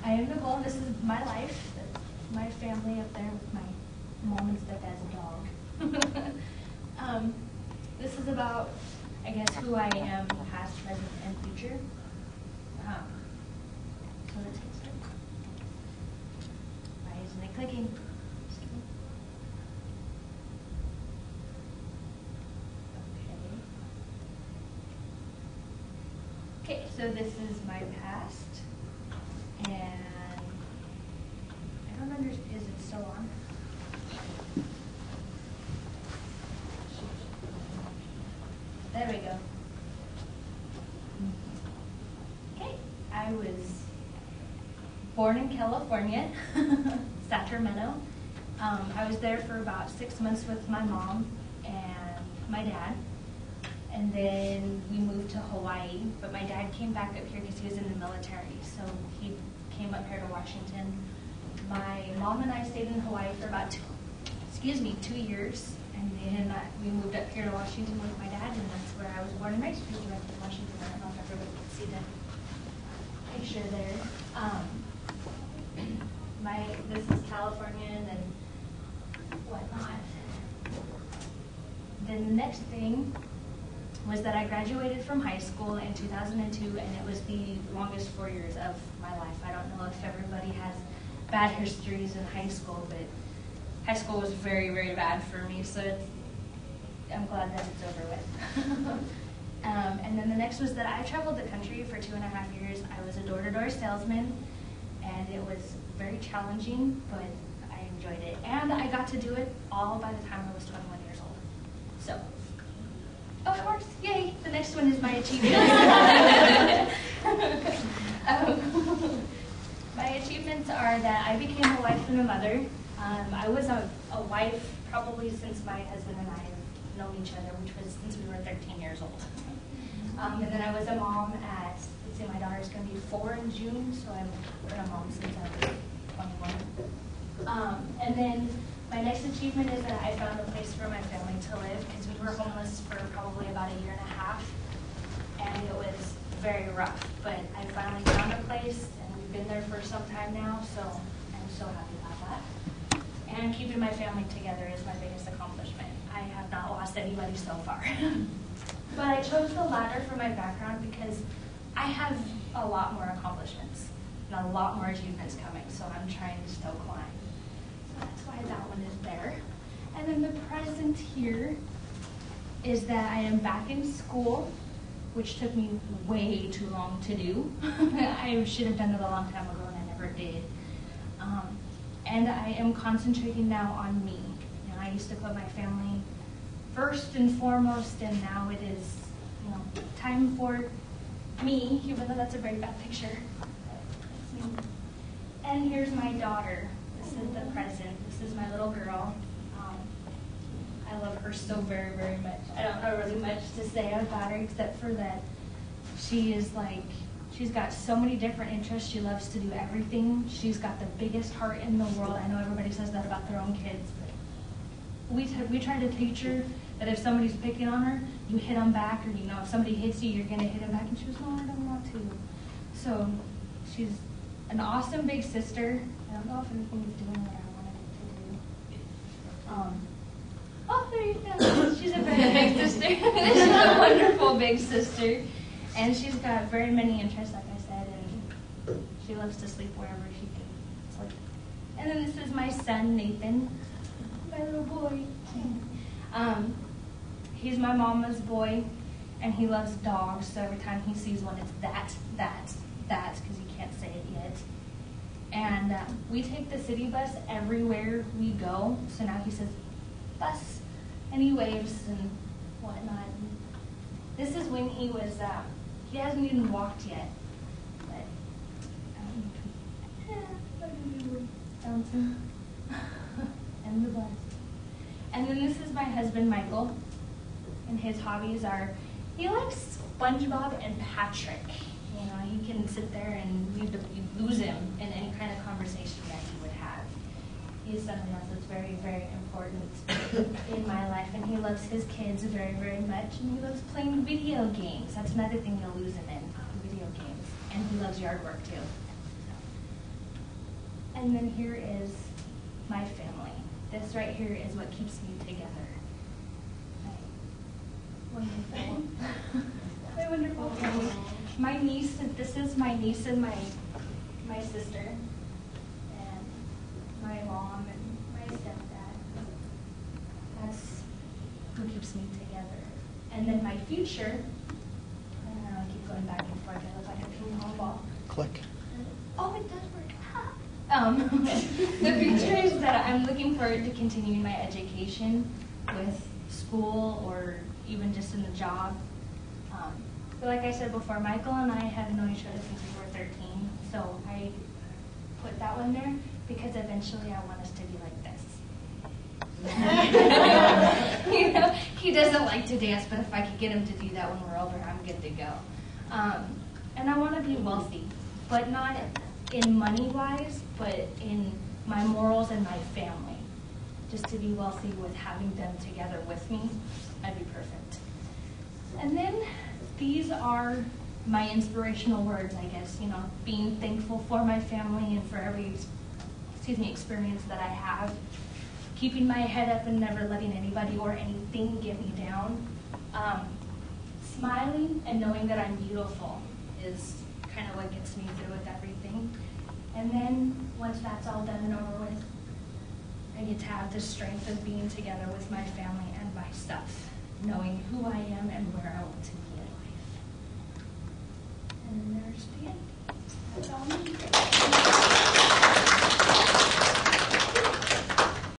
I am Nicole, and this is my life. That's my family up there with my mom and stepdad's dog. This is about, I guess, who I am, past, present, and future. So let's get started. Why isn't it clicking? Okay, so this is my past, and I don't understand, is it still on? There we go. Okay, I was born in California, Sacramento. I was there for about 6 months with my mom and my dad. And then we moved to Hawaii, but my dad came back up here because he was in the military, so he came up here to Washington. My mom and I stayed in Hawaii for about 2 years, and then we moved up here to Washington with my dad, and that's where I was born and raised, right in Washington. I don't know if everybody can see the picture there. This is California and whatnot. Then the next thing was that I graduated from high school in 2002, and it was the longest 4 years of my life. I don't know if everybody has bad histories in high school, but high school was very, very bad for me, so I'm glad that it's over with. And then the next was that I traveled the country for 2.5 years. I was a door-to-door salesman, and it was very challenging, but I enjoyed it. And I got to do it all by the time I was 21 years old. So. Of course, yay! The next one is my achievement. My achievements are that I became a wife and a mother. I was a wife probably since my husband and I have known each other, which was since we were 13 years old. And then I was a mom at, let's see, my daughter's going to be 4 in June, so I've been a mom since I was 21. And then my next achievement is that I found a place for my family to live, because we were homeless for probably about 1.5 years, and it was very rough. But I finally found a place, and we've been there for some time now, so I'm so happy about that. And keeping my family together is my biggest accomplishment. I have not lost anybody so far. But I chose the latter for my background because I have a lot more accomplishments and a lot more achievements coming, so I'm trying to still climb. That's why that one is there. And then the present here is that I am back in school, which took me way too long to do. I should have done it a long time ago, and I never did. And I am concentrating now on me. You know, I used to put my family first and foremost, and now it is, you know, time for me, even though that's a very bad picture. That's me. And here's my daughter. This is the present. This is my little girl. I love her so very, very much. I don't know really much to say about her except for that she is like, she's got so many different interests. She loves to do everything. She's got the biggest heart in the world. I know everybody says that about their own kids, but we try to teach her that if somebody's picking on her, you hit them back, or, you know, if somebody hits you, you're going to hit them back. And she goes, no, I don't want to. So she's an awesome big sister. I don't know if anything is doing what I wanted it to do. Oh, there you go. She's a very big sister. She's a wonderful big sister. And she's got very many interests, like I said, and she loves to sleep wherever she can sleep. And then this is my son, Nathan, my little boy. He's my mama's boy, and he loves dogs, so every time he sees one, it's that, because he can't say it yet. And we take the city bus everywhere we go, so now he says, bus, and he waves and whatnot. This is when he was, he hasn't even walked yet, but bouncing, and the bus. And then this is my husband, Michael, and his hobbies are, he likes SpongeBob and Patrick. You know, he can sit there and you'd lose him in any kind of conversation that he would have. He's something else that's very, very important in my life, and he loves his kids very, very much, and he loves playing video games. That's another thing you'll lose him in, video games. And he loves yard work too. And then here is my family. This right here is what keeps me together. Wonderful. My wonderful family. My niece, this is my niece and my sister, and my mom and my stepdad. That's who keeps me together. And then my future, I don't know, I keep going back and forth. I look like a ping pong ball. Click. Oh, it does work. The future is that I'm looking forward to continuing my education with school or even just in the job. But like I said before, Michael and I have known each other since we were 13, so I put that one there because eventually I want us to be like this. You know, he doesn't like to dance, but if I could get him to do that when we're older, I'm good to go. And I want to be wealthy, but not in money-wise, but in my morals and my family. Just to be wealthy with having them together with me, I'd be perfect. And then these are my inspirational words, I guess, you know, being thankful for my family and for every, experience that I have, keeping my head up and never letting anybody or anything get me down, smiling and knowing that I'm beautiful is kind of what gets me through with everything. And then once that's all done and over with, I get to have the strength of being together with my family and myself, knowing who I am and where I want to be in life. And there's the end. That's all me.